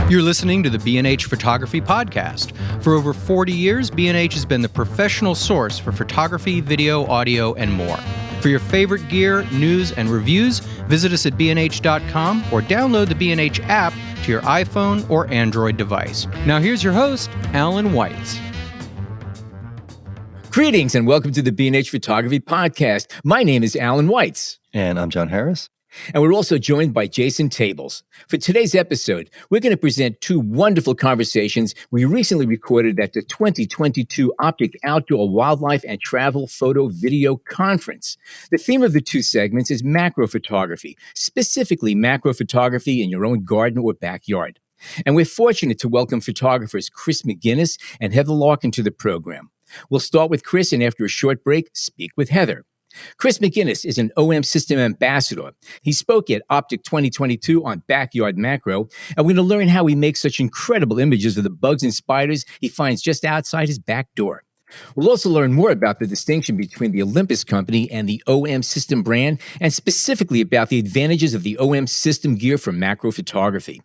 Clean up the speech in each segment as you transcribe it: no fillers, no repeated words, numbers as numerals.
You're listening to the B&H Photography Podcast. For over 40 years, B&H has been the professional source for photography, video, audio, and more. For your favorite gear, news, and reviews, visit us at bnh.com or download the B&H app to your iPhone or Android device. Now here's your host, Alan Weitz. Greetings and welcome to the B&H Photography Podcast. My name is Alan Weitz. And I'm John Harris. And we're also joined by Jason Tables. For today's episode, we're going to present two wonderful conversations we recently recorded at the 2022 Optic Outdoor Wildlife and Travel Photo Video Conference. The theme of the two segments is macro photography, specifically macro photography in your own garden or backyard. And we're fortunate to welcome photographers Chris McGinnis and Heather Larkin to the program. We'll start with Chris and after a short break, speak with Heather. Chris McGinnis is an OM System Ambassador. He spoke at Optic 2022 on Backyard Macro, and we're going to learn how he makes such incredible images of the bugs and spiders he finds just outside his back door. We'll also learn more about the distinction between the Olympus company and the OM System brand, and specifically about the advantages of the OM System gear for macro photography.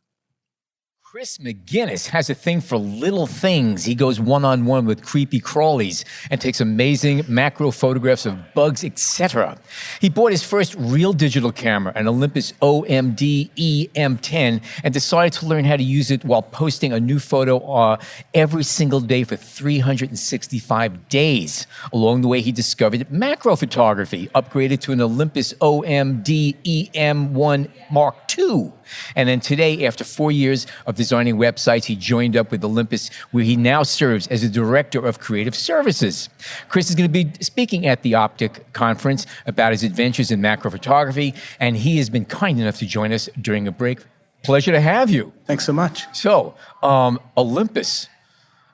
Chris McGinnis has a thing for little things. He goes one-on-one with creepy crawlies and takes amazing macro photographs of bugs, etc. He bought his first real digital camera, an Olympus OMD EM10, and decided to learn how to use it while posting a new photo every single day for 365 days. Along the way, he discovered macro photography, upgraded to an Olympus OMD EM1 Mark II. And then today, after 4 years of designing websites, he joined up with Olympus, where he now serves as a director of creative services. Chris is going to be speaking at the Optic conference about his adventures in macro photography, and he has been kind enough to join us during a break. Pleasure to have you. Thanks so much. So, Olympus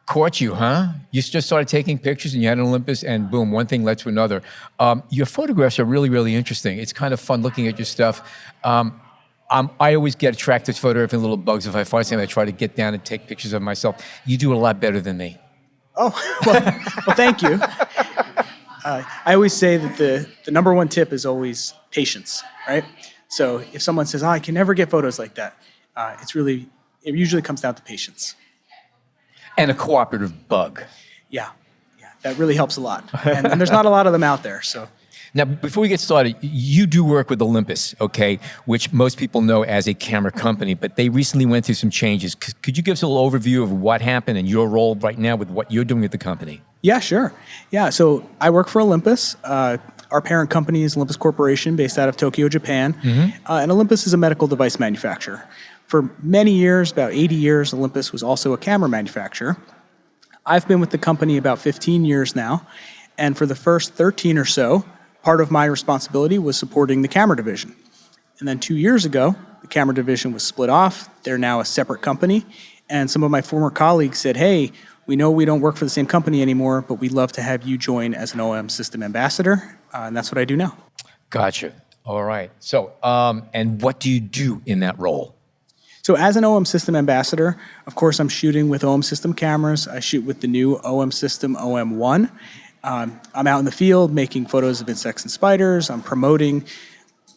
caught you, huh? You just started taking pictures and you had an Olympus and boom, one thing led to another. Your photographs are really, really interesting. It's kind of fun looking at your stuff. I always get attracted to photographing little bugs. If I find something, I try to get down and take pictures of myself. You do it a lot better than me. Oh, well thank you. I always say that the number one tip is always patience, right? So if someone says, I can never get photos like that, it usually comes down to patience. And a cooperative bug. Yeah, that really helps a lot. And there's not a lot of them out there, so. Now, before we get started, you do work with Olympus, okay, which most people know as a camera company, but they recently went through some changes. Could you give us a little overview of what happened and your role right now with what you're doing with the company? Yeah, sure. Yeah, so I work for Olympus. Our parent company is Olympus Corporation, based out of Tokyo, Japan. And Olympus is a medical device manufacturer. For many years, about 80 years, Olympus was also a camera manufacturer. I've been with the company about 15 years now, and for the first 13 or so, part of my responsibility was supporting the camera division. And then 2 years ago, the camera division was split off. They're now a separate company. And some of my former colleagues said, hey, we know we don't work for the same company anymore, but we'd love to have you join as an OM System Ambassador. And that's what I do now. Gotcha. All right. So, and what do you do in that role? So as an OM System Ambassador, of course, I'm shooting with OM System cameras. I shoot with the new OM System OM1. I'm out in the field making photos of insects and spiders. I'm promoting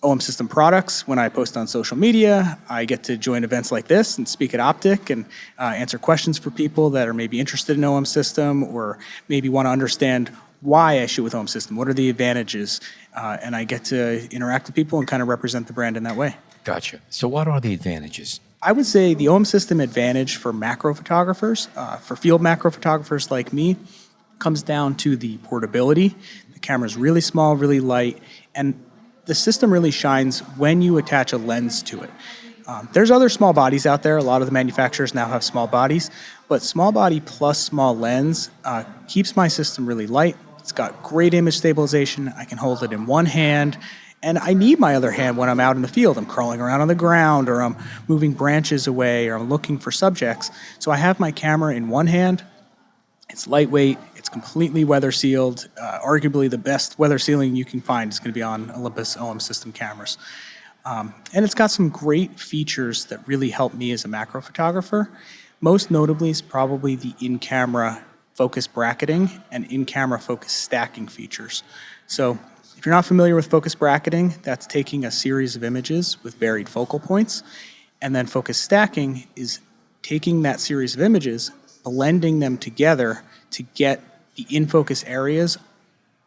OM System products when I post on social media. I get to join events like this and speak at Optic and answer questions for people that are maybe interested in OM System or maybe want to understand why I shoot with OM System. What are the advantages? And I get to interact with people and kind of represent the brand in that way. Gotcha. So what are the advantages? I would say the OM System advantage for macro photographers, for field macro photographers like me, comes down to the portability. The camera's really small, really light, and the system really shines when you attach a lens to it. There's other small bodies out there. A lot of the manufacturers now have small bodies, but small body plus small lens keeps my system really light. It's got great image stabilization. I can hold it in one hand, and I need my other hand when I'm out in the field. I'm crawling around on the ground, or I'm moving branches away, or I'm looking for subjects. So I have my camera in one hand. It's lightweight, it's completely weather sealed. Arguably the best weather sealing you can find is going to be on Olympus OM System cameras. And it's got some great features that really help me as a macro photographer. Most notably is probably the in-camera focus bracketing and in-camera focus stacking features. So if you're not familiar with focus bracketing, that's taking a series of images with varied focal points. And then focus stacking is taking that series of images, blending them together to get the in-focus areas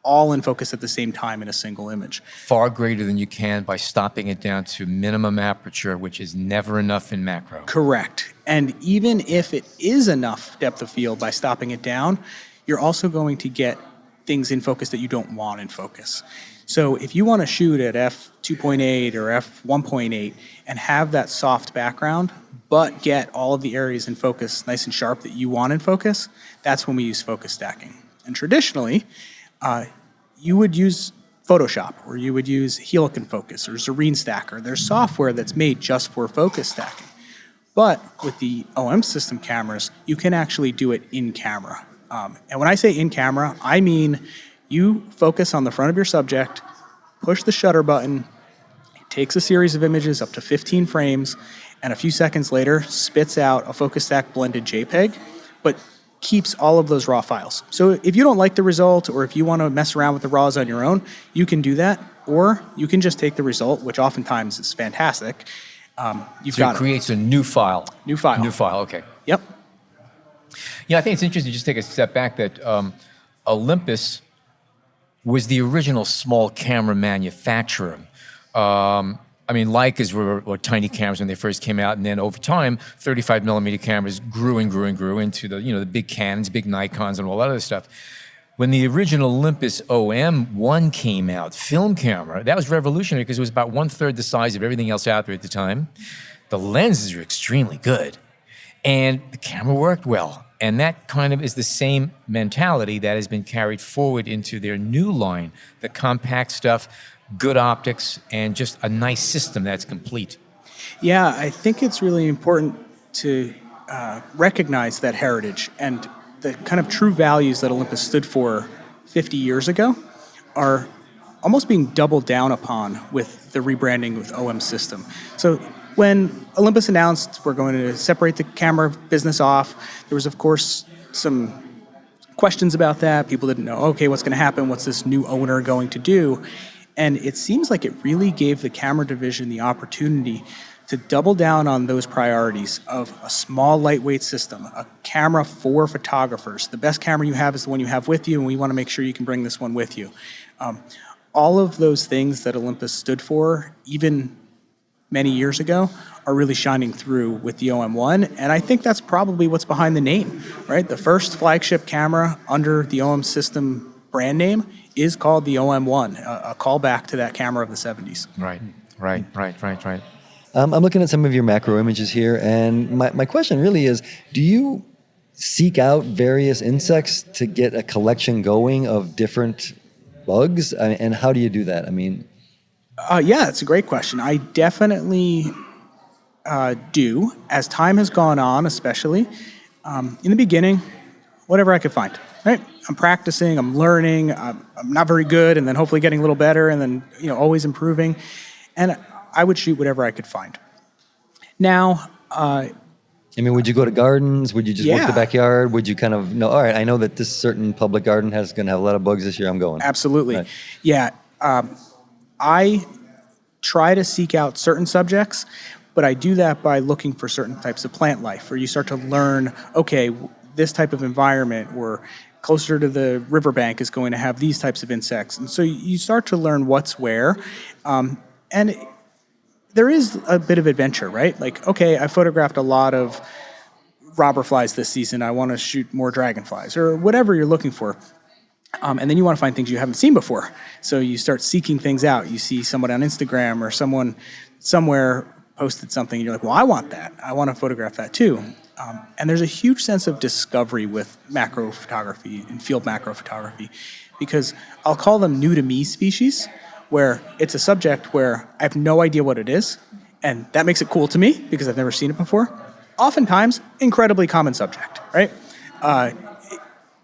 all in focus at the same time in a single image. Far greater than you can by stopping it down to minimum aperture, which is never enough in macro. Correct. And even if it is enough depth of field by stopping it down, you're also going to get things in focus that you don't want in focus. So if you want to shoot at f2.8 or f1.8 and have that soft background, but get all of the areas in focus nice and sharp that you want in focus, that's when we use focus stacking. And traditionally, you would use Photoshop, or you would use Helican Focus or Zareen Stacker. There's software that's made just for focus stacking. But with the OM system cameras, you can actually do it in camera. And when I say in camera, I mean you focus on the front of your subject, push the shutter button, it takes a series of images up to 15 frames, and a few seconds later spits out a focus stack blended JPEG, but keeps all of those raw files. So if you don't like the result, or if you want to mess around with the raws on your own, you can do that, or you can just take the result, which oftentimes is fantastic. So it creates a new file. New file. New file, okay. Yep. Yeah, I think it's interesting to just take a step back that Olympus was the original small camera manufacturer. I mean, Leicas were tiny cameras when they first came out, and then over time, 35 millimeter cameras grew and grew and grew into the big Canons, big Nikons, and all that other stuff. When the original Olympus OM1 came out, film camera, that was revolutionary because it was about 1/3 the size of everything else out there at the time. The lenses were extremely good, and the camera worked well. And that kind of is the same mentality that has been carried forward into their new line, the compact stuff, good optics, and just a nice system that's complete. Yeah, I think it's really important to recognize that heritage, and the kind of true values that Olympus stood for 50 years ago are almost being doubled down upon with the rebranding with OM system. So when Olympus announced we're going to separate the camera business off, there was, of course, some questions about that. People didn't know, okay, what's going to happen? What's this new owner going to do? And it seems like it really gave the camera division the opportunity to double down on those priorities of a small, lightweight system, a camera for photographers. The best camera you have is the one you have with you, and we want to make sure you can bring this one with you. All of those things that Olympus stood for, even many years ago, are really shining through with the OM1, and I think that's probably what's behind the name, right? The first flagship camera under the OM system brand name is called the OM1, a callback to that camera of the 70s. Right. I'm looking at some of your macro images here, and my question really is, do you seek out various insects to get a collection going of different bugs? And how do you do that? I mean... Yeah, it's a great question. I definitely do. As time has gone on, especially, in the beginning, whatever I could find, right? I'm practicing, I'm learning, I'm not very good, and then hopefully getting a little better, and then always improving. And I would shoot whatever I could find. Now, would you go to gardens? Would you just work the backyard? Would you kind of know, all right, I know that this certain public garden is going to have a lot of bugs this year, I'm going. Absolutely. Right. Yeah. I try to seek out certain subjects, but I do that by looking for certain types of plant life, where you start to learn, okay, this type of environment or closer to the riverbank is going to have these types of insects. And so you start to learn what's where. And there is a bit of adventure, right? Like, okay, I photographed a lot of robber flies this season. I want to shoot more dragonflies or whatever you're looking for. And then you want to find things you haven't seen before. So you start seeking things out. You see someone on Instagram or someone somewhere posted something, and you're like, well, I want that. I want to photograph that too. And there's a huge sense of discovery with macro photography and field macro photography, because I'll call them new to me species, where it's a subject where I have no idea what it is, and that makes it cool to me because I've never seen it before. Oftentimes, incredibly common subject, right?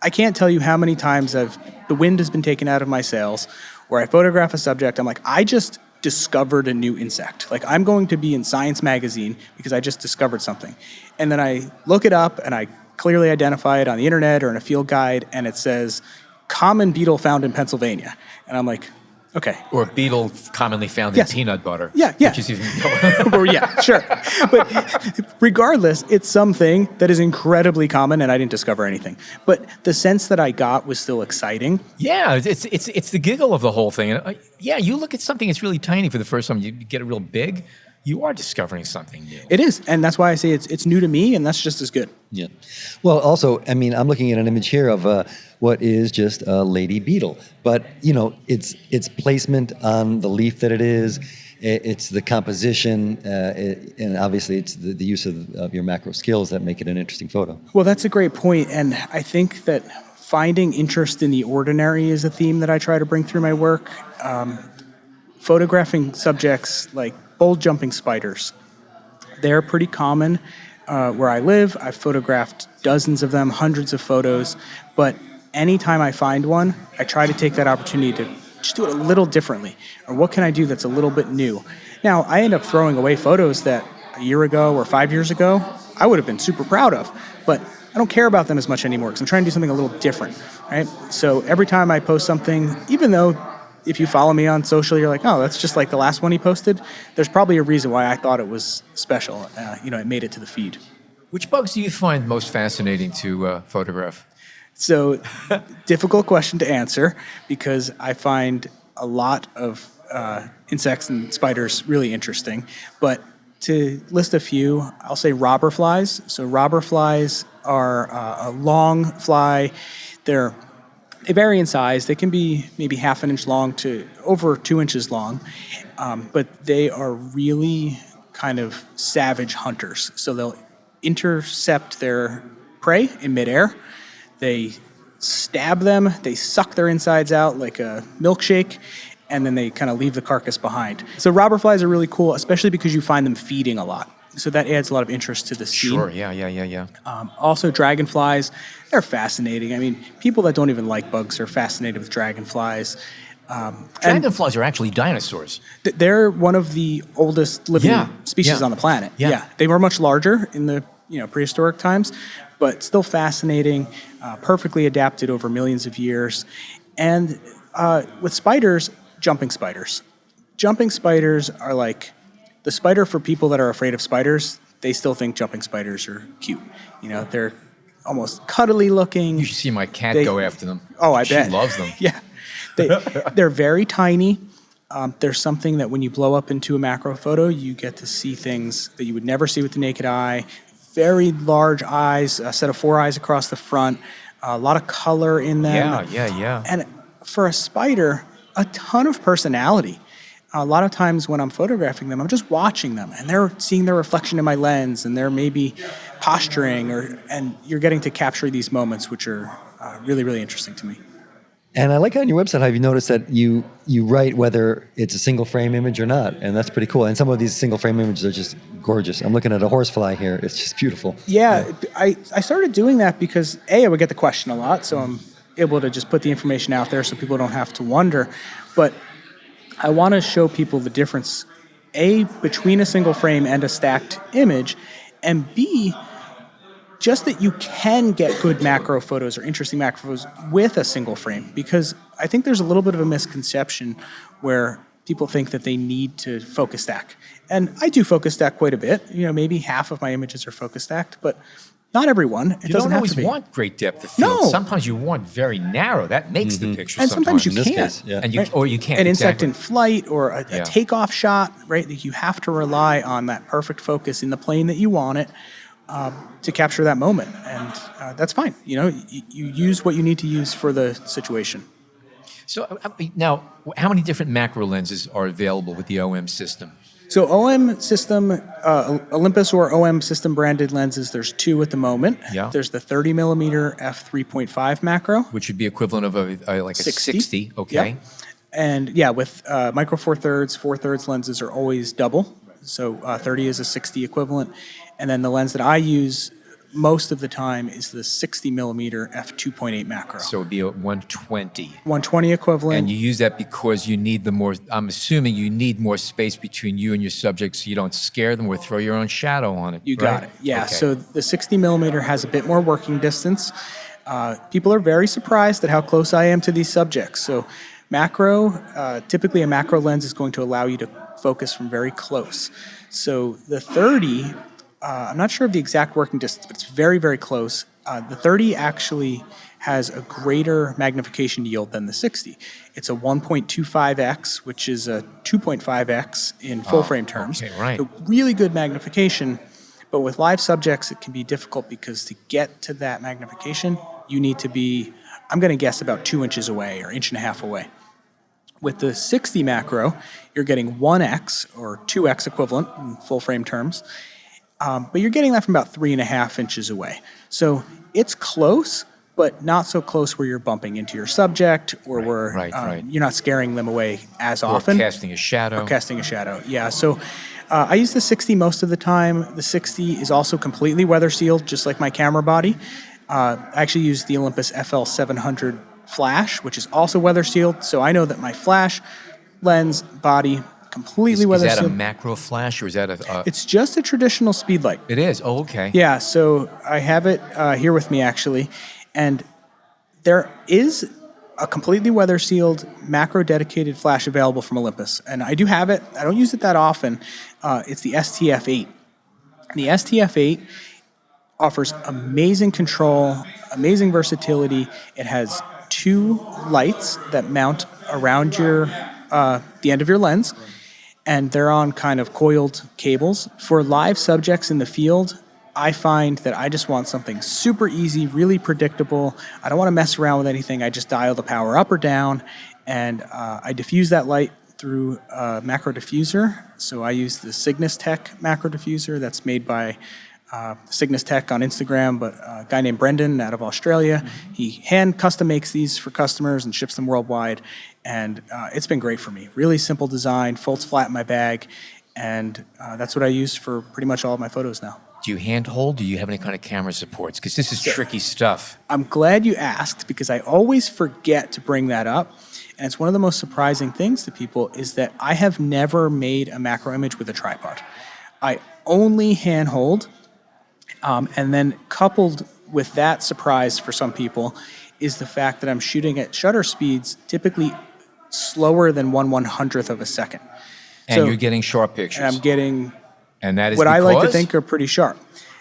I can't tell you how many times the wind has been taken out of my sails where I photograph a subject, I'm like, I just discovered a new insect. Like, I'm going to be in Science magazine because I just discovered something. And then I look it up and I clearly identify it on the internet or in a field guide, and it says, common beetle found in Pennsylvania. And I'm like, Okay. Or a beetle commonly found in Yes. peanut butter. Yeah. Which is even Well, yeah, sure. But regardless, it's something that is incredibly common, and I didn't discover anything. But the sense that I got was still exciting. Yeah, it's the giggle of the whole thing. And yeah, you look at something that's really tiny for the first time, you get it real big, you are discovering something new. It is, and that's why I say it's new to me, and that's just as good. Yeah. Well, also, I mean, I'm looking at an image here of what is just a lady beetle, but its placement on the leaf that it is, it's the composition, and obviously it's the use of your macro skills that make it an interesting photo. Well, that's a great point, and I think that finding interest in the ordinary is a theme that I try to bring through my work. Photographing subjects like bold jumping spiders, they're pretty common where I live. I've photographed dozens of them, hundreds of photos, but anytime I find one, I try to take that opportunity to just do it a little differently, or what can I do that's a little bit new? Now, I end up throwing away photos that a year ago or 5 years ago I would have been super proud of, but I don't care about them as much anymore because I'm trying to do something a little different, right? So every time I post something, even though if you follow me on social, you're like, oh, that's just like the last one he posted, there's probably a reason why I thought it was special. It made it to the feed. Which bugs do you find most fascinating to photograph? So, difficult question to answer because I find a lot of insects and spiders really interesting. But to list a few, I'll say robber flies. So robber flies are a long fly. They vary in size. They can be maybe half an inch long to over 2 inches long, but they are really kind of savage hunters. So they'll intercept their prey in midair. They stab them, they suck their insides out like a milkshake, and then they kind of leave the carcass behind. So robber flies are really cool, especially because you find them feeding a lot. So that adds a lot of interest to the scene. Sure, yeah. Also, dragonflies, they're fascinating. I mean, people that don't even like bugs are fascinated with dragonflies. Dragonflies are actually dinosaurs. They're one of the oldest living species on the planet. Yeah. They were much larger in the prehistoric times, but still fascinating, perfectly adapted over millions of years. And with spiders, jumping spiders. Jumping spiders are like the spider for people that are afraid of spiders. They still think jumping spiders are cute. They're almost cuddly looking. You should see my cat go after them. Oh, I bet. She loves them. Yeah. They're very tiny. There's something that when you blow up into a macro photo, you get to see things that you would never see with the naked eye. Very large eyes, a set of 4 eyes across the front, a lot of color in them. Yeah. And for a spider, a ton of personality. A lot of times when I'm photographing them, I'm just watching them, and they're seeing their reflection in my lens, and they're maybe posturing, and you're getting to capture these moments, which are really, really interesting to me. And I like on your website how you noticed that you write whether it's a single frame image or not, and that's pretty cool. And some of these single frame images are just gorgeous. I'm looking at a horsefly here; it's just beautiful. Yeah. I started doing that because I would get the question a lot, so I'm able to just put the information out there so people don't have to wonder. But I want to show people the difference, A, between a single frame and a stacked image, and B, just that you can get good macro photos or interesting macro photos with a single frame, because I think there's a little bit of a misconception where people think that they need to focus stack. And I do focus stack quite a bit. Maybe half of my images are focus stacked, but not everyone. It doesn't have to be. You don't always want great depth of field. No. Sometimes you want very narrow. That makes the picture. And sometimes you In this can't. case, yeah. And you can't. An insect exactly. in flight or a Yeah. takeoff shot, right? That you have to rely on that perfect focus in the plane that you want it to capture that moment. And that's fine. You use what you need to use for the situation. So now, how many different macro lenses are available with the OM system? So OM system, Olympus or OM system branded lenses, there's 2 at the moment. Yeah. There's the 30 millimeter f3.5 macro. Which would be equivalent of a 60. Okay. Yep. And with micro 4/3 lenses are always double. So 30 is a 60 equivalent. And then the lens that I use most of the time is the 60 millimeter f2.8 macro. So it would be a 120. 120 equivalent. And you use that because you need I'm assuming you need more space between you and your subject so you don't scare them or throw your own shadow on it. You got right? it. Yeah. Okay. So the 60 millimeter has a bit more working distance. People are very surprised at how close I am to these subjects. So Typically a macro lens is going to allow you to focus from very close. So the 30, I'm not sure of the exact working distance, but it's very, very close. The 30 actually has a greater magnification yield than the 60. It's a 1.25x, which is a 2.5x in full frame terms. Okay, right. So really good magnification, but with live subjects, it can be difficult because to get to that magnification, you need to be, I'm going to guess, about 2 inches away or 1.5 inches away. With the 60 macro, you're getting 1x or 2x equivalent in full frame terms, but you're getting that from about 3.5 inches away. So it's close, but not so close where you're bumping into your subject or where you're not scaring them away as often. Or casting a shadow. Yeah. So I use the 60 most of the time. The 60 is also completely weather sealed, just like my camera body. I actually use the Olympus FL700 flash, which is also weather sealed. So I know that my flash lens body completely weather sealed. Is that a macro flash or is that a? It's just a traditional speed light. It is. Oh, okay. Yeah. So I have it here with me actually, and there is a completely weather sealed macro dedicated flash available from Olympus, and I do have it. I don't use it that often. It's the STF8. The STF8 offers amazing control, amazing versatility. It has 2 lights that mount around the end of your lens, and they're on kind of coiled cables. For live subjects in the field, I find that I just want something super easy, really predictable. I don't want to mess around with anything. I just dial the power up or down, and I diffuse that light through a macro diffuser. So I use the Cygnus Tech macro diffuser that's made by Cygnus Tech on Instagram, but a guy named Brendan out of Australia. He hand custom makes these for customers and ships them worldwide, and it's been great for me. Really simple design, folds flat in my bag, and that's what I use for pretty much all of my photos now. Do you handhold? Do you have any kind of camera supports? Because this is tricky stuff. I'm glad you asked because I always forget to bring that up. And it's one of the most surprising things to people is that I have never made a macro image with a tripod. I only handhold. And then coupled with that surprise for some people is the fact that I'm shooting at shutter speeds typically slower than 1/100th of a second. And you're getting sharp pictures. And I'm getting and that is what I like to because? think are pretty sharp.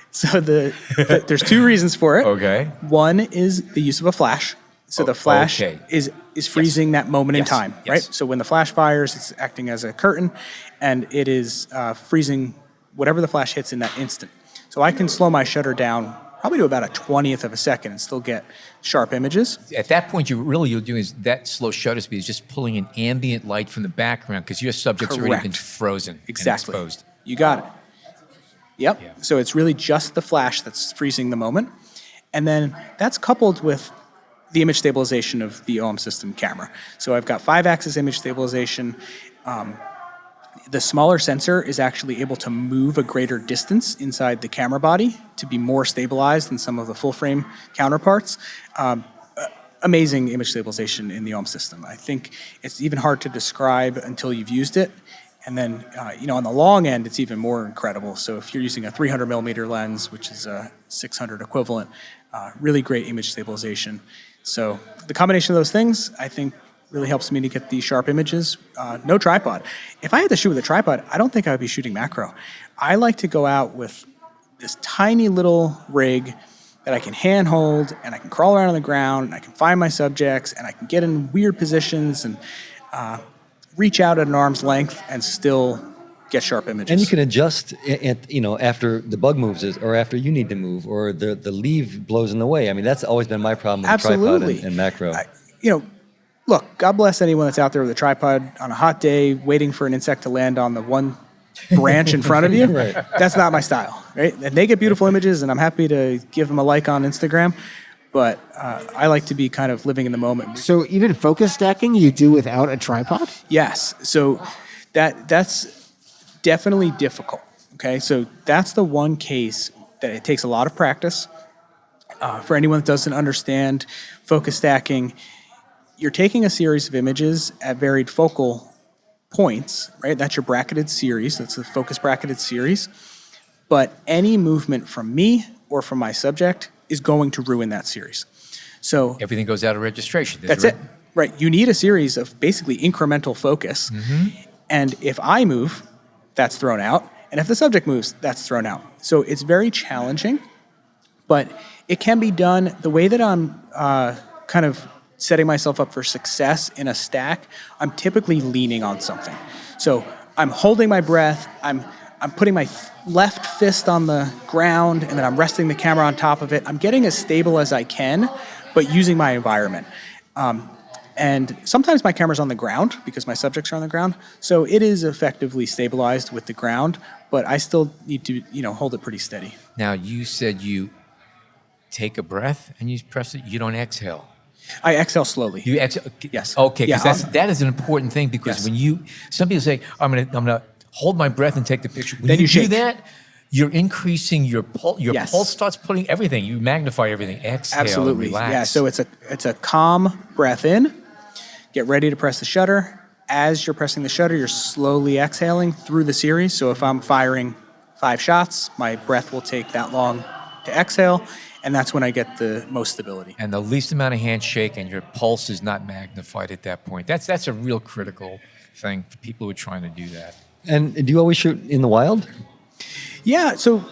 So there's 2 reasons for it. Okay. One is the use of a flash. So the flash is freezing that moment in time, right? So when the flash fires, it's acting as a curtain, and it is freezing whatever the flash hits in that instant. So I can slow my shutter down probably to about a 20th of a second and still get sharp images. At that point, you're doing is that slow shutter speed is just pulling an ambient light from the background because your subject's already been frozen Exactly. and exposed. You got it. Yep. Yeah. So it's really just the flash that's freezing the moment. And then that's coupled with the image stabilization of the OM system camera. So I've got 5-axis image stabilization. The smaller sensor is actually able to move a greater distance inside the camera body to be more stabilized than some of the full frame counterparts. Amazing image stabilization in the OM system. I think it's even hard to describe until you've used it. And then, on the long end, it's even more incredible. So if you're using a 300 millimeter lens, which is a 600 equivalent, really great image stabilization. So the combination of those things, I think, really helps me to get these sharp images. No tripod. If I had to shoot with a tripod, I don't think I would be shooting macro. I like to go out with this tiny little rig that I can handhold, and I can crawl around on the ground, and I can find my subjects, and I can get in weird positions and reach out at an arm's length and still get sharp images. And you can adjust after the bug moves or after you need to move or the leaf blows in the way. I mean, that's always been my problem with tripod and macro. Look, God bless anyone that's out there with a tripod on a hot day waiting for an insect to land on the one branch in front of you. Right. That's not my style, right? And they get beautiful images, and I'm happy to give them a like on Instagram. But I like to be kind of living in the moment. So even focus stacking you do without a tripod? Yes. So that's definitely difficult. Okay. So that's the one case that it takes a lot of practice. For anyone that doesn't understand focus stacking, you're taking a series of images at varied focal points, right? That's your bracketed series. That's the focus bracketed series. But any movement from me or from my subject is going to ruin that series. So everything goes out of registration. That's it. Right. You need a series of basically incremental focus. And if I move, that's thrown out. And if the subject moves, that's thrown out. So it's very challenging, but it can be done the way that I'm kind of setting myself up for success in a stack. I'm typically leaning on something. So I'm holding my breath. I'm putting my left fist on the ground, and then I'm resting the camera on top of it. I'm getting as stable as I can, but using my environment. And sometimes my camera's on the ground because my subjects are on the ground. So it is effectively stabilized with the ground, but I still need to, hold it pretty steady. Now, you said you take a breath and you press it. You don't exhale. I exhale slowly. You exhale. Yes. Okay, Yeah, because that is an important thing, because Yes. some people say, I'm gonna hold my breath and take the picture. When Then you do shake. that, you're increasing your pulse. Your Yes. pulse starts putting everything. You magnify everything. Exhale. Absolutely. And relax. Yeah. So it's a calm breath in. Get ready to press the shutter. As you're pressing the shutter, you're slowly exhaling through the series. So if I'm firing 5 shots, my breath will take that long to exhale, and that's when I get the most stability. And the least amount of handshake, and your pulse is not magnified at that point. That's a real critical thing for people who are trying to do that. And do you always shoot in the wild? Yeah, so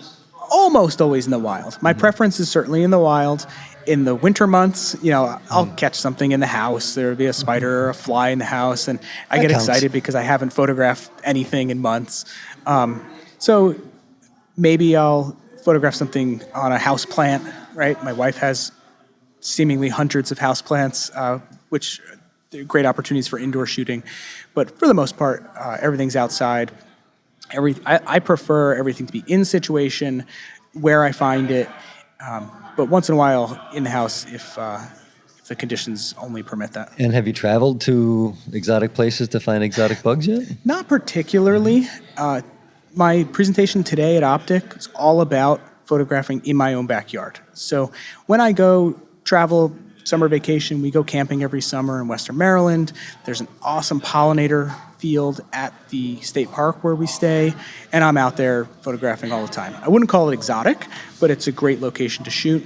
almost always in the wild. My preference is certainly in the wild. In the winter months, I'll catch something in the house. There'll be a spider or a fly in the house, and I That get counts. excited because I haven't photographed anything in months. So maybe I'll photograph something on a house plant, right? My wife has seemingly hundreds of house plants, which are great opportunities for indoor shooting. But for the most part, everything's outside. I prefer everything to be in situation, where I find it, but once in a while in the house if the conditions only permit that. And have you traveled to exotic places to find exotic bugs yet? Not particularly. My presentation today at Optic is all about photographing in my own backyard. So when I go travel, summer vacation, we go camping every summer in Western Maryland. There's an awesome pollinator field at the state park where we stay, and I'm out there photographing all the time. I wouldn't call it exotic, but it's a great location to shoot.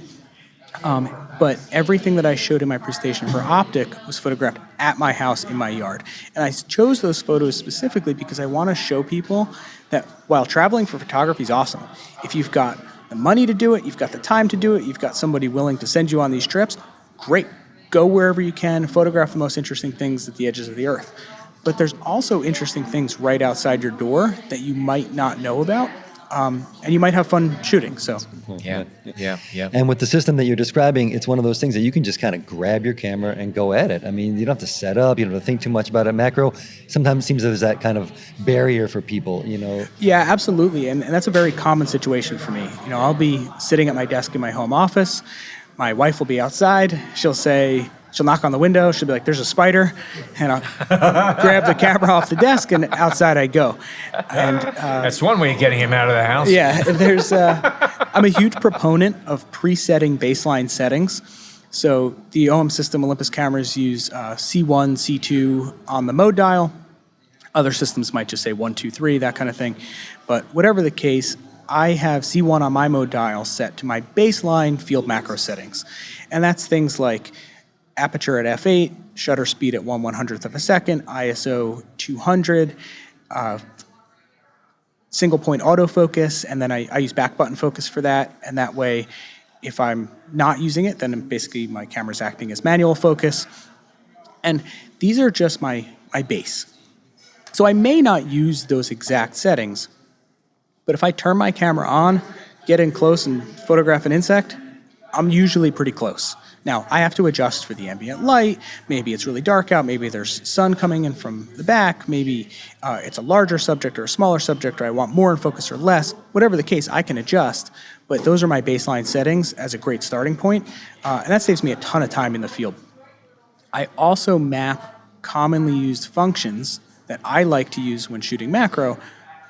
But everything that I showed in my presentation for Optic was photographed at my house in my yard. And I chose those photos specifically because I want to show people that while traveling for photography is awesome, if you've got the money to do it, you've got the time to do it, you've got somebody willing to send you on these trips, great. Go wherever you can, photograph the most interesting things at the edges of the earth. But there's also interesting things right outside your door that you might not know about, and you might have fun shooting. So, Yeah. And with the system that you're describing, it's one of those things that you can just kind of grab your camera and go at it. I mean, you don't have to set up, you don't have to think too much about it. Macro sometimes seems there's that kind of barrier for people, Yeah, absolutely. And that's a very common situation for me. I'll be sitting at my desk in my home office. My wife will be outside. She'll knock on the window. She'll be like, "There's a spider," and I'll grab the camera off the desk, and outside I go. And That's one way of getting him out of the house. yeah, I'm a huge proponent of presetting baseline settings. So the OM system Olympus cameras use C1, C2 on the mode dial. Other systems might just say 1, 2, 3, that kind of thing. But whatever the case, I have C1 on my mode dial set to my baseline field macro settings. And that's things like aperture at f8, shutter speed at 1/100th of a second, ISO 200, single point autofocus, and then I use back button focus for that. And that way, if I'm not using it, then basically my camera's acting as manual focus. And these are just my base. So I may not use those exact settings, but if I turn my camera on, get in close and photograph an insect, I'm usually pretty close. Now, I have to adjust for the ambient light. Maybe it's really dark out. Maybe there's sun coming in from the back. Maybe it's a larger subject or a smaller subject, or I want more in focus or less. Whatever the case, I can adjust. But those are my baseline settings as a great starting point. And that saves me a ton of time in the field. I also map commonly used functions that I like to use when shooting macro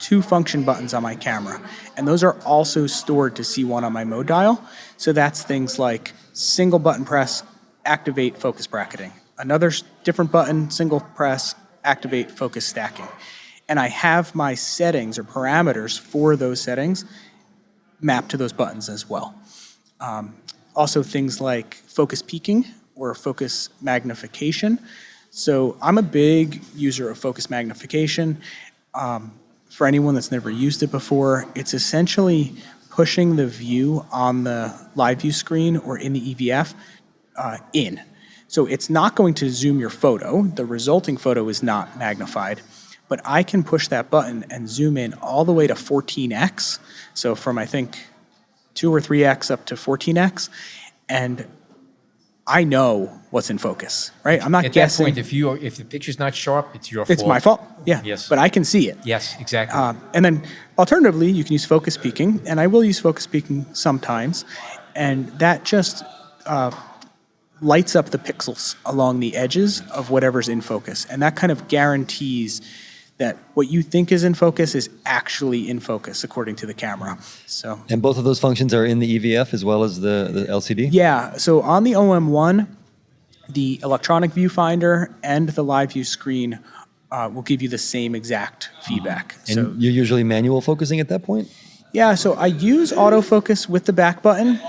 to function buttons on my camera. And those are also stored to C1 on my mode dial. So that's things like single button press, activate focus bracketing. Another different button, single press, activate focus stacking. And I have my settings or parameters for those settings mapped to those buttons as well. Also things like focus peaking or focus magnification. So I'm a big user of focus magnification. For anyone that's never used it before, it's essentially pushing the view on the live view screen or in the EVF in. So it's not going to zoom your photo. The resulting photo is not magnified, but I can push that button and zoom in all the way to 14x. So from, I think, 2 or 3x up to 14x, and I know what's in focus, right? I'm not At guessing. that point, if the picture's not sharp, it's your fault. It's my fault, yeah. Yes. But I can see it. Yes, exactly. And then alternatively, you can use focus peaking, and I will use focus peaking sometimes, and that just lights up the pixels along the edges of whatever's in focus. And that kind of guarantees that what you think is in focus is actually in focus according to the camera. So, And both of those functions are in the EVF as well as the LCD? yeah, so on the OM1, the electronic viewfinder and the live view screen will give you the same exact feedback. And So you're usually manual focusing at that point? yeah, so I use autofocus with the back button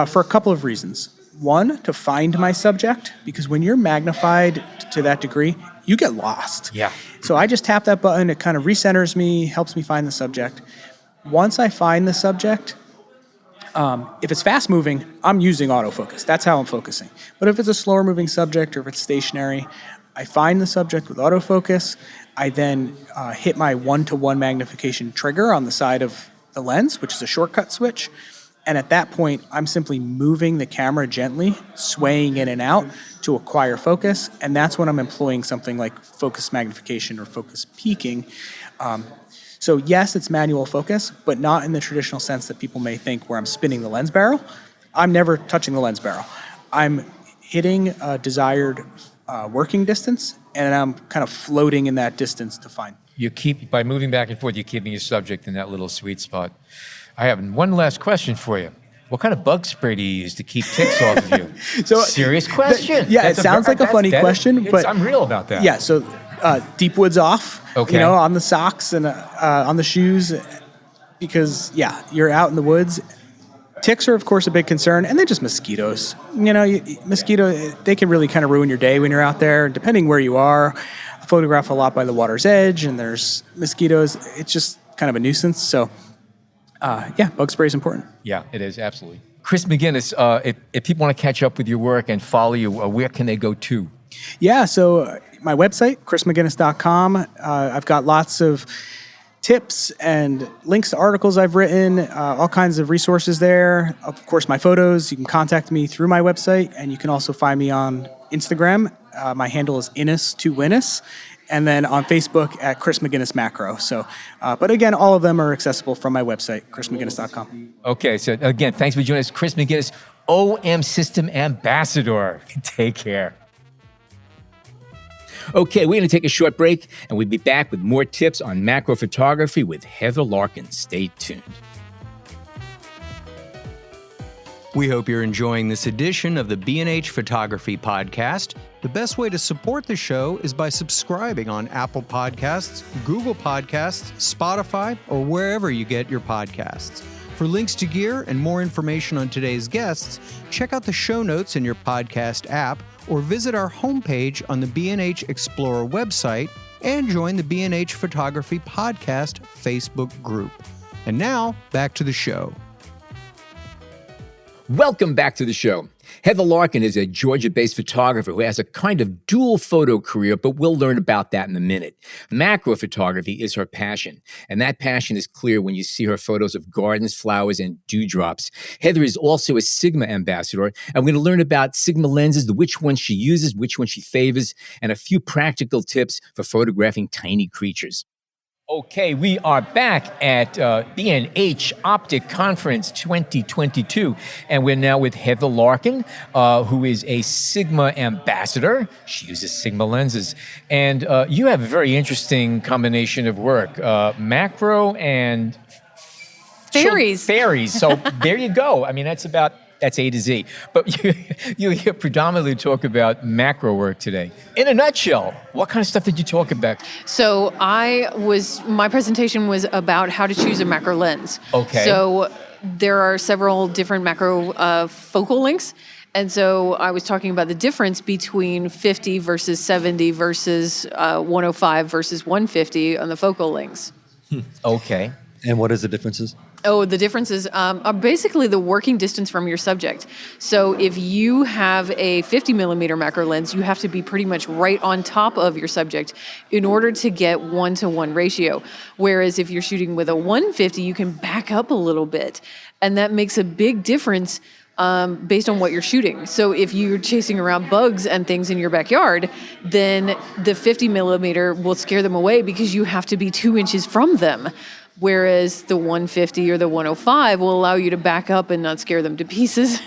for a couple of reasons. One, to find my subject, because when you're magnified to that degree, you get lost. Yeah. So I just tap that button, it kind of recenters me, helps me find the subject. Once I find the subject, if it's fast moving, I'm using autofocus. That's how I'm focusing. But if it's a slower moving subject or if it's stationary, I find the subject with autofocus. I then hit my 1-to-1 magnification trigger on the side of the lens, which is a shortcut switch. And at that point, I'm simply moving the camera gently, swaying in and out to acquire focus. And that's when I'm employing something like focus magnification or focus peaking. So yes, it's manual focus, but not in the traditional sense that people may think where I'm spinning the lens barrel. I'm never touching the lens barrel. I'm hitting a desired working distance, and I'm kind of floating in that distance to find. By moving back and forth, you're keeping your subject in that little sweet spot. I have one last question for you. What kind of bug spray do you use to keep ticks off of you? Serious question. It sounds like a funny question, but I'm real about that. Yeah, so deep woods off, Okay. on the socks and on the shoes, because, you're out in the woods. Ticks are, of course, a big concern, and they're just mosquitoes. They can really kind of ruin your day when you're out there, depending where you are. I photograph a lot by the water's edge, and there's mosquitoes. It's just kind of a nuisance, so... bug spray is important. Yeah, it is, absolutely. Chris McGinnis, if people want to catch up with your work and follow you, where can they go to? Yeah, so my website, chrismcginnis.com. I've got lots of tips and links to articles I've written, all kinds of resources there. Of course, my photos, you can contact me through my website, and you can also find me on Instagram. My handle is Innis2Winnis. And then on Facebook at Chris McGinnis Macro. So, but again, all of them are accessible from my website, chrismcginnis.com. Okay, so again, thanks for joining us. Chris McGinnis, OM System Ambassador. Take care. Okay, we're going to take a short break, and we'll be back with more tips on macro photography with Heather Larkin. Stay tuned. We hope you're enjoying this edition of the B&H Photography Podcast. The best way to support the show is by subscribing on Apple Podcasts, Google Podcasts, Spotify, or wherever you get your podcasts. For links to gear and more information on today's guests, check out the show notes in your podcast app or visit our homepage on the B&H Explorer website and join the B&H Photography Podcast Facebook group. And now, back to the show. Welcome back to the show. Heather Larkin is a Georgia-based photographer who has a kind of dual photo career, but we'll learn about that in a minute. Macro photography is her passion, and that passion is clear when you see her photos of gardens, flowers, and dewdrops. Heather is also a Sigma ambassador, and we're going to learn about Sigma lenses, which ones she uses, which ones she favors, and a few practical tips for photographing tiny creatures. Okay, we are back at B&H Optic Conference 2022, and we're now with Heather Larkin, who is a Sigma ambassador. She uses Sigma lenses, and you have a very interesting combination of work, macro and fairies. Fairies. So there you go. I mean, that's A to Z. But you predominantly talk about macro work today. In a nutshell, what kind of stuff did you talk about? So my presentation was about how to choose a macro lens. Okay. So there are several different macro focal lengths, And so I was talking about the difference between 50 versus 70 versus 105 versus 150 on the focal lengths. Okay. And what is the differences? Oh, the differences are basically the working distance from your subject. So if you have a 50 millimeter macro lens, you have to be pretty much right on top of your subject in order to get 1-to-1 ratio. Whereas if you're shooting with a 150, you can back up a little bit. And that makes a big difference based on what you're shooting. So if you're chasing around bugs and things in your backyard, then the 50 millimeter will scare them away because you have to be 2 inches from them. Whereas the 150 or the 105 will allow you to back up and not scare them to pieces.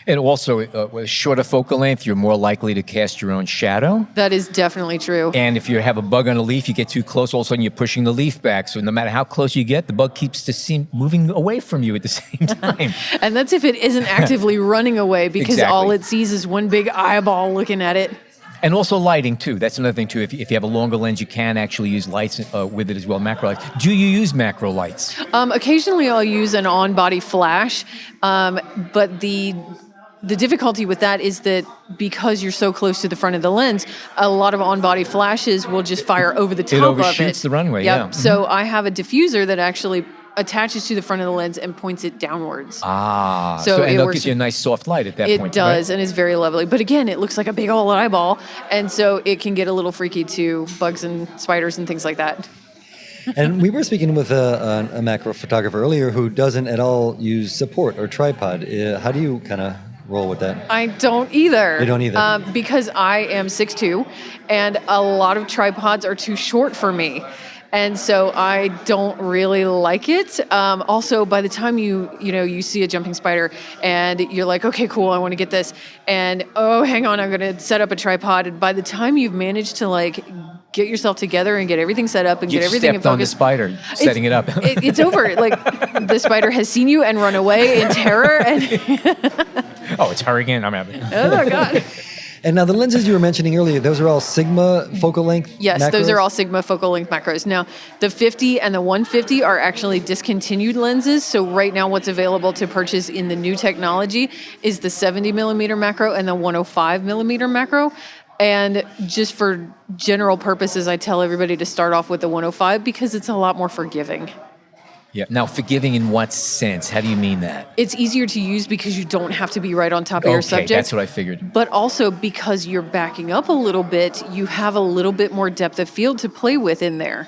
And also, with a shorter focal length, you're more likely to cast your own shadow. That is definitely true. And if you have a bug on a leaf, you get too close, all of a sudden you're pushing the leaf back. So no matter how close you get, the bug keeps the scene moving away from you at the same time. And that's if it isn't actively running away because Exactly. all it sees is one big eyeball looking at it. And also lighting, too. That's another thing, too. If you have a longer lens, you can actually use lights with it as well, macro lights. Do you use macro lights? Occasionally I'll use an on-body flash, but the difficulty with that is that because you're so close to the front of the lens, a lot of on-body flashes will just fire over the top of it. It overshoots the runway, Yep. yeah. So I have a diffuser that actually attaches to the front of the lens and points it downwards. Ah. So and it that works- gives you a nice soft light at that It point. does, Right? and it's very lovely. But again, it looks like a big old eyeball, and so it can get a little freaky to bugs and spiders and things like that. And we were speaking with a macro photographer earlier who doesn't at all use support or tripod. How do you kind of roll with that? I don't either. You don't either? Because I am 6'2", and a lot of tripods are too short for me. And so I don't really like it. Also, by the time you see a jumping spider and you're like, okay, cool, I want to get this. And, oh, hang on, I'm going to set up a tripod. And by the time you've managed to get yourself together and get everything set up and You've get everything in stepped on the focus, spider, setting it up. it's over. Like the spider has seen you and run away in terror. And Oh, it's her again. I'm happy. oh my God. And now the lenses you were mentioning earlier, those are all Sigma focal length Yes, macros? those are all Sigma focal length macros. Now, the 50 and the 150 are actually discontinued lenses. So right now what's available to purchase in the new technology is the 70 millimeter macro and the 105 millimeter macro. And just for general purposes, I tell everybody to start off with the 105 because it's a lot more forgiving. Yeah. Now, forgiving in what sense? How do you mean that? It's easier to use because you don't have to be right on top of your subject. That's what I figured. But also because you're backing up a little bit, you have a little bit more depth of field to play with in there.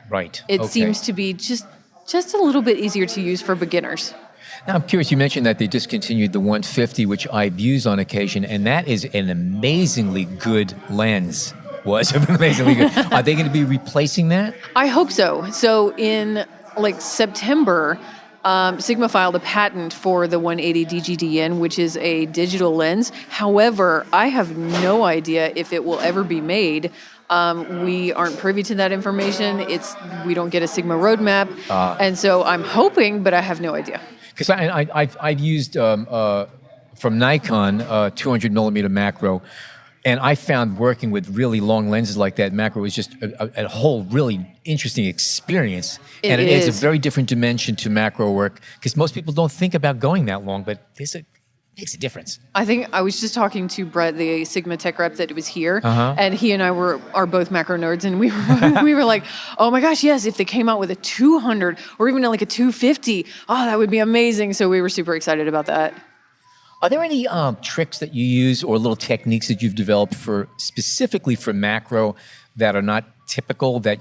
Right. It Okay. seems to be just a little bit easier to use for beginners. Now, I'm curious, you mentioned that they discontinued the 150, which I've used on occasion, and that is an amazingly good lens. Was amazingly good. Are they going to be replacing that? I hope so. So in September, Sigma filed a patent for the 180 DGDN, which is a digital lens. However, I have no idea if it will ever be made. We aren't privy to that information. We don't get a Sigma roadmap. And so I'm hoping, but I have no idea. Because I've used from Nikon 200 millimeter macro, and I found working with really long lenses like that macro was just a whole really interesting experience. And it adds a very different dimension to macro work because most people don't think about going that long, but makes a difference. I think I was just talking to Brett, the Sigma tech rep that was here, and he and I are both macro nerds, and we were like, oh my gosh, yes, if they came out with a 200 or even like a 250, oh, that would be amazing. So we were super excited about that. Are there any tricks that you use or little techniques that you've developed specifically for macro that are not typical that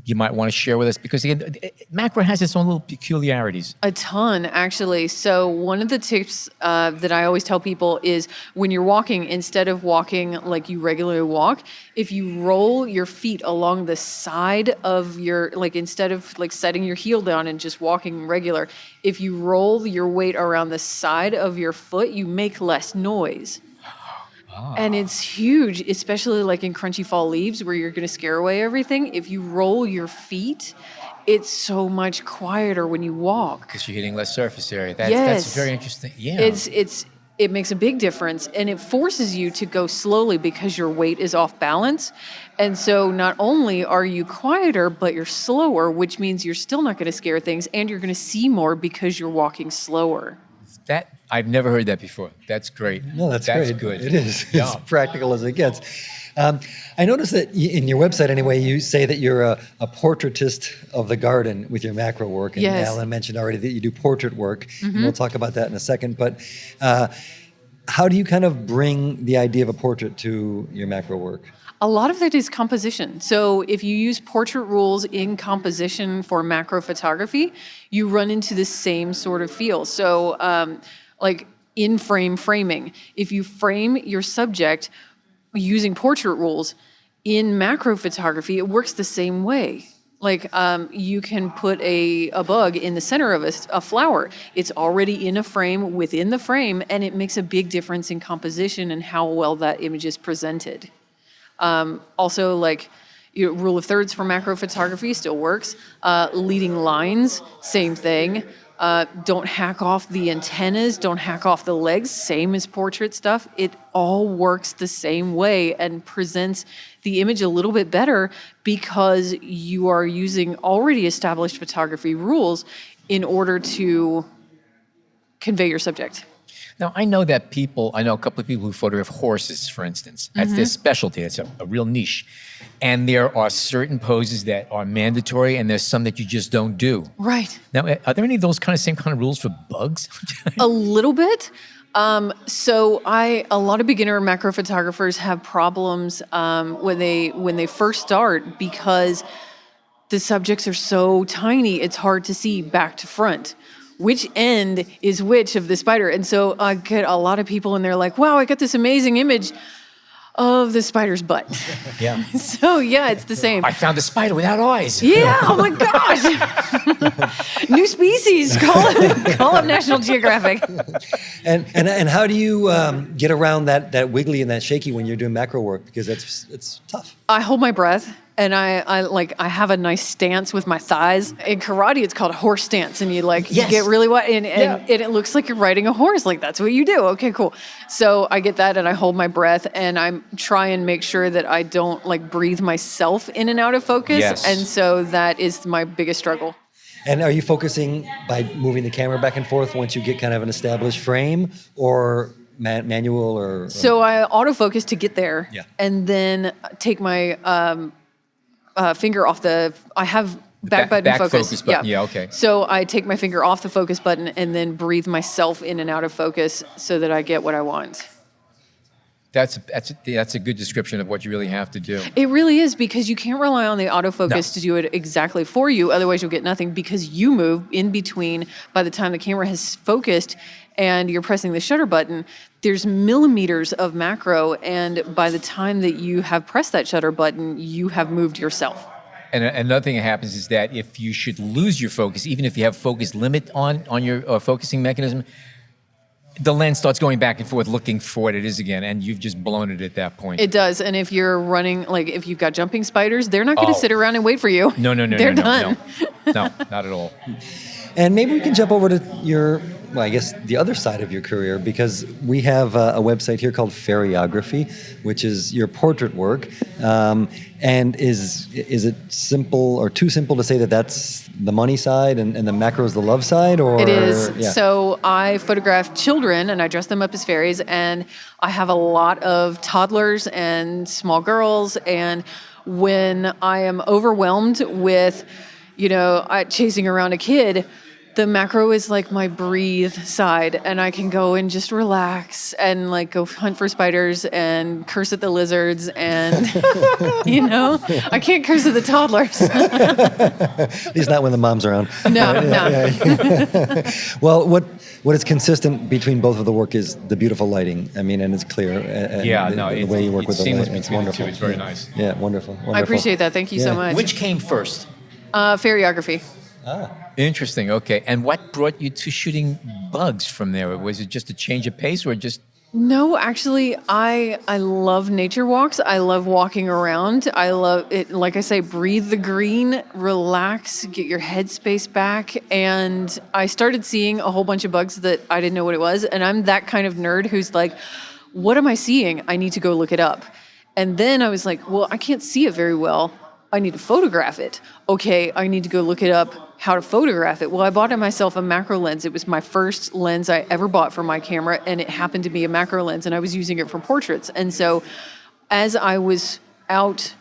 you might want to share with us? Because again, macro has its own little peculiarities. A ton, actually. So one of the tips that I always tell people is when you're walking, instead of walking like you regularly walk, if you roll your feet along the side of instead of setting your heel down and just walking regular, if you roll your weight around the side of your foot, you make less noise. And it's huge, especially in crunchy fall leaves where you're going to scare away everything. If you roll your feet, it's so much quieter when you walk. Because you're hitting less surface area. Yes. That's very interesting. Yeah. It makes a big difference, and it forces you to go slowly because your weight is off balance. And so not only are you quieter, but you're slower, which means you're still not going to scare things, and you're going to see more because you're walking slower. That I've never heard that before. That's great. No, that's great. Good. It is. Yeah. As practical as it gets. I noticed that in your website, anyway, you say that you're a portraitist of the garden with your macro work. And Yes. Alan mentioned already that you do portrait work. And we'll talk about that in a second. But how do you kind of bring the idea of a portrait to your macro work? A lot of it is composition. So if you use portrait rules in composition for macro photography, you run into the same sort of feel. So like in-frame framing, if you frame your subject using portrait rules in macro photography, it works the same way. Like you can put a bug in the center of a flower. It's already in a frame within the frame, and it makes a big difference in composition and how well that image is presented. Also, like rule of thirds for macro photography still works. Leading lines, same thing. Don't hack off the antennas, don't hack off the legs, same as portrait stuff. It all works the same way and presents the image a little bit better because you are using already established photography rules in order to convey your subject. Now, I know a couple of people who photograph horses, for instance. That's their specialty. It's a real niche. And there are certain poses that are mandatory, and there's some that you just don't do. Right. Now, are there any of those same kind of rules for bugs? A little bit. So a lot of beginner macro photographers have problems when they first start because the subjects are so tiny, it's hard to see back to front. Which end is which of the spider? And so I get a lot of people and they're like, wow, I got this amazing image of the spider's butt. Yeah. So yeah, it's the same. I found a spider without eyes. Yeah, oh my gosh. New species, call up National Geographic. And how do you get around that wiggly and that shaky when you're doing macro work? Because it's tough. I hold my breath. And I have a nice stance with my thighs. In karate, it's called a horse stance, and you get really wide, and it looks like you're riding a horse. Like that's what you do. Okay, cool. So I get that, and I hold my breath, and I try and make sure that I don't breathe myself in and out of focus. Yes. And so that is my biggest struggle. And are you focusing by moving the camera back and forth once you get kind of an established frame, or manual, or? So I autofocus to get there, Yeah. and then take my finger off I have back button back focus. focus button. Yeah, okay. So I take my finger off the focus button and then breathe myself in and out of focus so that I get what I want. That's a good description of what you really have to do. It really is, because you can't rely on the autofocus No. to do it exactly for you. Otherwise, you'll get nothing, because you move in between. By the time the camera has focused and you're pressing the shutter button, there's millimeters of macro. And by the time that you have pressed that shutter button, you have moved yourself. And another thing that happens is that if you should lose your focus, even if you have focus limit on your focusing mechanism, the lens starts going back and forth looking for what it is again, and you've just blown it at that point. It does. And if you're running, if you've got jumping spiders, they're not going to sit around and wait for you. No, They're done. No, not at all. And maybe we can jump over to the other side of your career, because we have a website here called Fairyography, which is your portrait work. And is it simple or too simple to say that that's the money side and the macro is the love side? Or It is. Yeah. So I photograph children and I dress them up as fairies, and I have a lot of toddlers and small girls. And when I am overwhelmed with, chasing around a kid, the macro is like my breathe side, and I can go and just relax and go hunt for spiders and curse at the lizards, and I can't curse at the toddlers. At least not when the mom's around. No. Well, what is consistent between both of the work is the beautiful lighting. I mean, and it's clear. The way you work with the seamless light, it's between the wonderful. two. It's very nice. Yeah, wonderful. I appreciate that. Thank you so Yeah. much. Which came first? Fairyography. Interesting. Okay. And what brought you to shooting bugs from there? Was it just a change of pace, or just? No, actually, I love nature walks. I love walking around. I love it. Like I say, breathe the green, relax, get your headspace back. And I started seeing a whole bunch of bugs that I didn't know what it was. And I'm that kind of nerd who's like, what am I seeing? I need to go look it up. And then I was like, well, I can't see it very well. I need to photograph it. Okay, I need to go look it up how to photograph it. Well, I bought myself a macro lens. It was my first lens I ever bought for my camera, and it happened to be a macro lens, and I was using it for portraits. And so as I was out,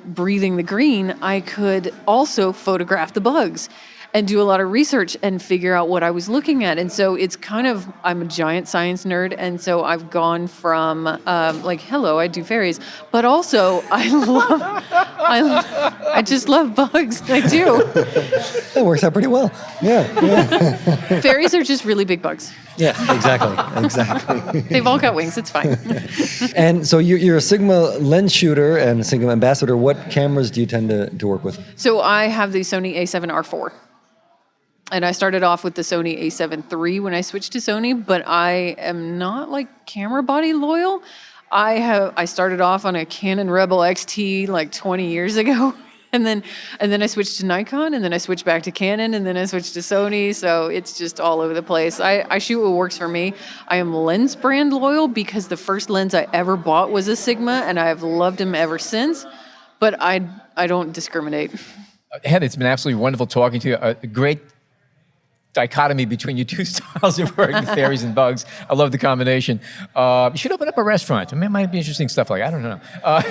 breathing the green, I could also photograph the bugs and do a lot of research and figure out what I was looking at. And so it's I'm a giant science nerd. And so I've gone from hello, I do fairies, but also I just love bugs. I do. That works out pretty well. Yeah. Fairies are just really big bugs. Yeah, exactly. They've all got wings. It's fine. And so you're a Sigma lens shooter and a Sigma ambassador. What cameras do you tend to work with? So I have the Sony A7R4. And I started off with the Sony A7 III when I switched to Sony, but I am not camera body loyal. I started off on a Canon Rebel XT 20 years ago, and then I switched to Nikon, and then I switched back to Canon, and then I switched to Sony. So it's just all over the place. I shoot what works for me. I am lens brand loyal because the first lens I ever bought was a Sigma, and I've loved them ever since. But I don't discriminate. Heather, it's been absolutely wonderful talking to you. A great dichotomy between your two styles of work, fairies and bugs. I love the combination. You should open up a restaurant. I mean, it might be interesting stuff I don't know.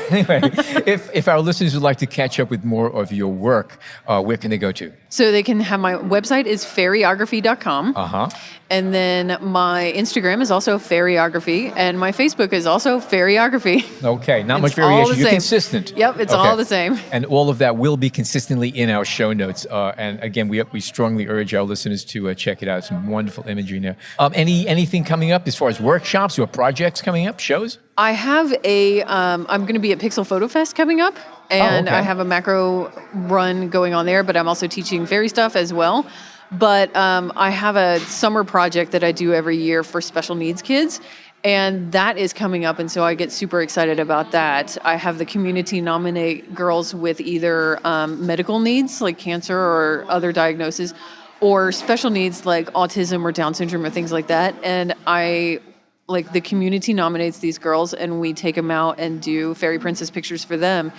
Anyway, if our listeners would like to catch up with more of your work, where can they go to? So they can have my website is fairyography.com. Uh-huh. And then my Instagram is also fairyography, and my Facebook is also fairyography. Okay, not much It's all variation. the You're same. consistent. Yep, it's Okay. all the same. And all of that will be consistently in our show notes. And again, we strongly urge our listeners to check it out. Some wonderful imagery in there. Anything coming up as far as workshops or projects coming up, shows? I have I'm going to be at Pixel Photo Fest coming up, and okay. I have a macro run going on there, but I'm also teaching fairy stuff as well. But I have a summer project that I do every year for special needs kids, and that is coming up, and so I get super excited about that. I have the community nominate girls with either medical needs, like cancer or other diagnoses, or special needs like autism or Down syndrome or things like that. And the community nominates these girls, and we take them out and do fairy princess pictures for them.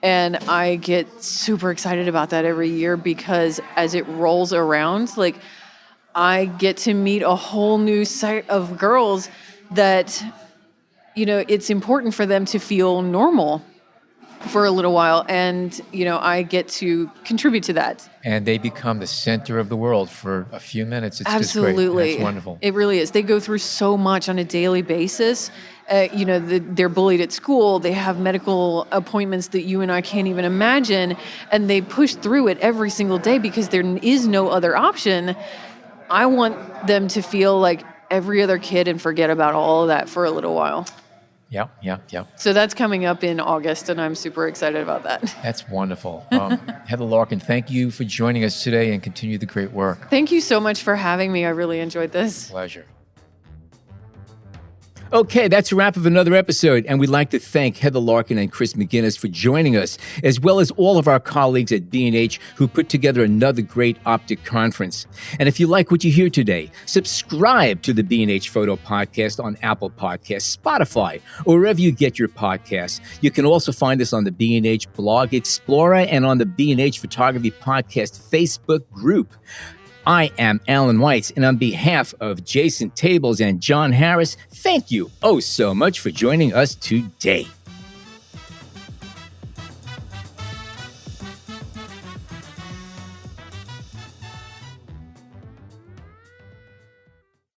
And I get super excited about that every year because as it rolls around, I get to meet a whole new set of girls that, it's important for them to feel normal for a little while. And, I get to contribute to that. And they become the center of the world for a few minutes. It's Absolutely. just great. That's wonderful. It really is. They go through so much on a daily basis. They're bullied at school. They have medical appointments that you and I can't even imagine. And they push through it every single day because there is no other option. I want them to feel like every other kid and forget about all of that for a little while. Yeah. So that's coming up in August, and I'm super excited about that. That's wonderful. Heather Larkin, thank you for joining us today and continue the great work. Thank you so much for having me. I really enjoyed this. Pleasure. Okay, that's a wrap of another episode, and we'd like to thank Heather Larkin and Chris McGinnis for joining us, as well as all of our colleagues at B&H who put together another great optic conference. And if you like what you hear today, subscribe to the B&H Photo Podcast on Apple Podcasts, Spotify, or wherever you get your podcasts. You can also find us on the B&H Blog Explorer and on the B&H Photography Podcast Facebook group. I am Alan Weitz, and on behalf of Jason Tables and John Harris, thank you so much for joining us today.